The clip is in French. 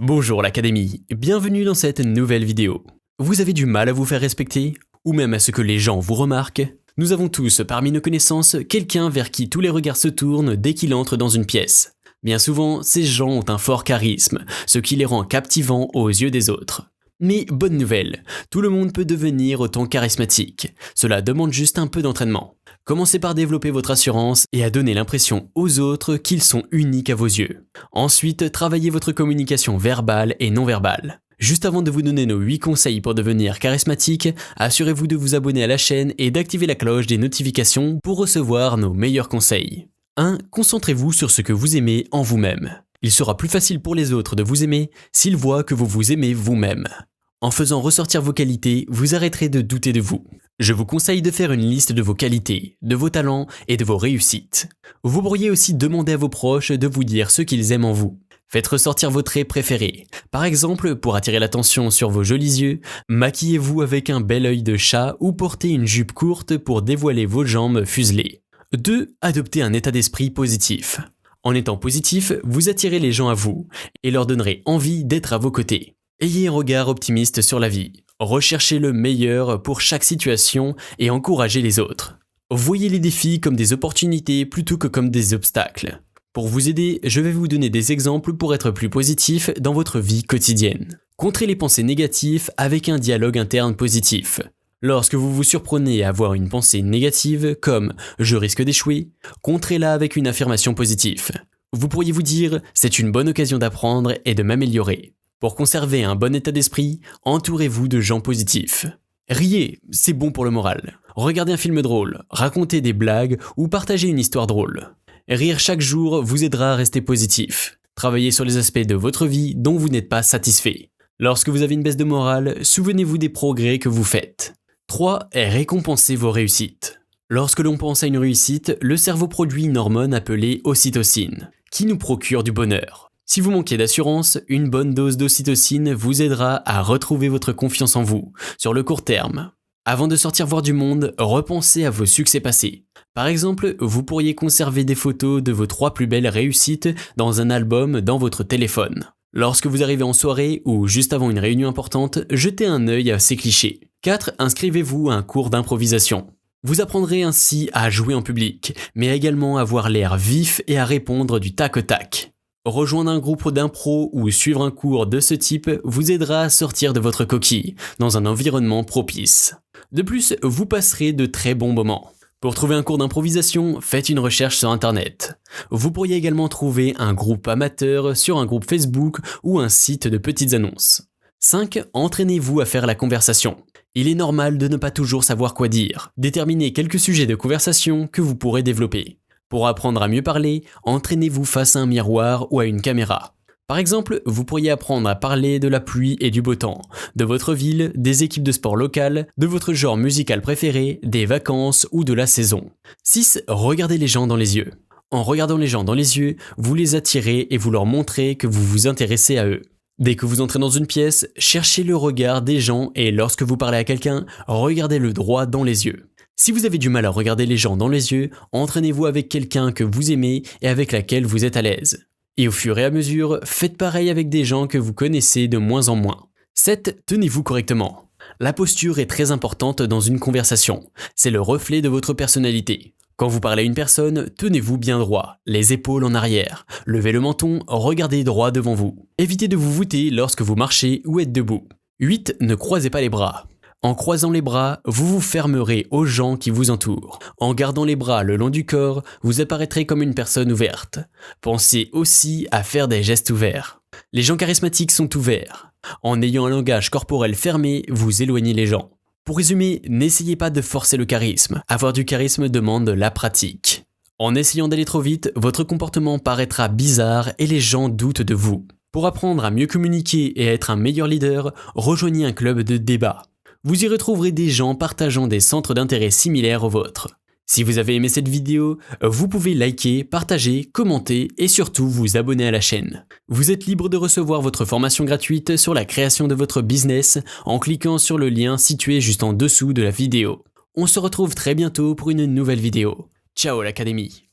Bonjour l'Académie, bienvenue dans cette nouvelle vidéo. Vous avez du mal à vous faire respecter, ou même à ce que les gens vous remarquent? Nous avons tous parmi nos connaissances quelqu'un vers qui tous les regards se tournent dès qu'il entre dans une pièce. Bien souvent, ces gens ont un fort charisme, ce qui les rend captivants aux yeux des autres. Mais bonne nouvelle, tout le monde peut devenir autant charismatique. Cela demande juste un peu d'entraînement. Commencez par développer votre assurance et à donner l'impression aux autres qu'ils sont uniques à vos yeux. Ensuite, travaillez votre communication verbale et non verbale. Juste avant de vous donner nos 8 conseils pour devenir charismatique, assurez-vous de vous abonner à la chaîne et d'activer la cloche des notifications pour recevoir nos meilleurs conseils. 1. Concentrez-vous sur ce que vous aimez en vous-même. Il sera plus facile pour les autres de vous aimer s'ils voient que vous vous aimez vous-même. En faisant ressortir vos qualités, vous arrêterez de douter de vous. Je vous conseille de faire une liste de vos qualités, de vos talents et de vos réussites. Vous pourriez aussi demander à vos proches de vous dire ce qu'ils aiment en vous. Faites ressortir vos traits préférés. Par exemple, pour attirer l'attention sur vos jolis yeux, maquillez-vous avec un bel œil de chat ou portez une jupe courte pour dévoiler vos jambes fuselées. 2. Adoptez un état d'esprit positif. En étant positif, vous attirez les gens à vous et leur donnerez envie d'être à vos côtés. Ayez un regard optimiste sur la vie. Recherchez le meilleur pour chaque situation et encouragez les autres. Voyez les défis comme des opportunités plutôt que comme des obstacles. Pour vous aider, je vais vous donner des exemples pour être plus positif dans votre vie quotidienne. Contrez les pensées négatives avec un dialogue interne positif. Lorsque vous vous surprenez à avoir une pensée négative comme « je risque d'échouer », contrez-la avec une affirmation positive. Vous pourriez vous dire « c'est une bonne occasion d'apprendre et de m'améliorer ». Pour conserver un bon état d'esprit, entourez-vous de gens positifs. Riez, c'est bon pour le moral. Regardez un film drôle, racontez des blagues ou partagez une histoire drôle. Rire chaque jour vous aidera à rester positif. Travaillez sur les aspects de votre vie dont vous n'êtes pas satisfait. Lorsque vous avez une baisse de morale, souvenez-vous des progrès que vous faites. 3. Récompensez vos réussites. Lorsque l'on pense à une réussite, le cerveau produit une hormone appelée ocytocine, qui nous procure du bonheur. Si vous manquez d'assurance, une bonne dose d'ocytocine vous aidera à retrouver votre confiance en vous, sur le court terme. Avant de sortir voir du monde, repensez à vos succès passés. Par exemple, vous pourriez conserver des photos de vos 3 plus belles réussites dans un album dans votre téléphone. Lorsque vous arrivez en soirée ou juste avant une réunion importante, jetez un œil à ces clichés. 4. Inscrivez-vous à un cours d'improvisation. Vous apprendrez ainsi à jouer en public, mais également à avoir l'air vif et à répondre du tac au tac. Rejoindre un groupe d'impro ou suivre un cours de ce type vous aidera à sortir de votre coquille, dans un environnement propice. De plus, vous passerez de très bons moments. Pour trouver un cours d'improvisation, faites une recherche sur internet. Vous pourriez également trouver un groupe amateur sur un groupe Facebook ou un site de petites annonces. 5. Entraînez-vous à faire la conversation. Il est normal de ne pas toujours savoir quoi dire. Déterminez quelques sujets de conversation que vous pourrez développer. Pour apprendre à mieux parler, entraînez-vous face à un miroir ou à une caméra. Par exemple, vous pourriez apprendre à parler de la pluie et du beau temps, de votre ville, des équipes de sport locales, de votre genre musical préféré, des vacances ou de la saison. 6. Regardez les gens dans les yeux. En regardant les gens dans les yeux, vous les attirez et vous leur montrez que vous vous intéressez à eux. Dès que vous entrez dans une pièce, cherchez le regard des gens et lorsque vous parlez à quelqu'un, regardez-le droit dans les yeux. Si vous avez du mal à regarder les gens dans les yeux, entraînez-vous avec quelqu'un que vous aimez et avec laquelle vous êtes à l'aise. Et au fur et à mesure, faites pareil avec des gens que vous connaissez de moins en moins. 7. Tenez-vous correctement. La posture est très importante dans une conversation. C'est le reflet de votre personnalité. Quand vous parlez à une personne, tenez-vous bien droit, les épaules en arrière. Levez le menton, regardez droit devant vous. Évitez de vous voûter lorsque vous marchez ou êtes debout. 8. Ne croisez pas les bras. En croisant les bras, vous vous fermerez aux gens qui vous entourent. En gardant les bras le long du corps, vous apparaîtrez comme une personne ouverte. Pensez aussi à faire des gestes ouverts. Les gens charismatiques sont ouverts. En ayant un langage corporel fermé, vous éloignez les gens. Pour résumer, n'essayez pas de forcer le charisme. Avoir du charisme demande la pratique. En essayant d'aller trop vite, votre comportement paraîtra bizarre et les gens doutent de vous. Pour apprendre à mieux communiquer et être un meilleur leader, rejoignez un club de débat. Vous y retrouverez des gens partageant des centres d'intérêt similaires aux vôtres. Si vous avez aimé cette vidéo, vous pouvez liker, partager, commenter et surtout vous abonner à la chaîne. Vous êtes libre de recevoir votre formation gratuite sur la création de votre business en cliquant sur le lien situé juste en dessous de la vidéo. On se retrouve très bientôt pour une nouvelle vidéo. Ciao l'Académie!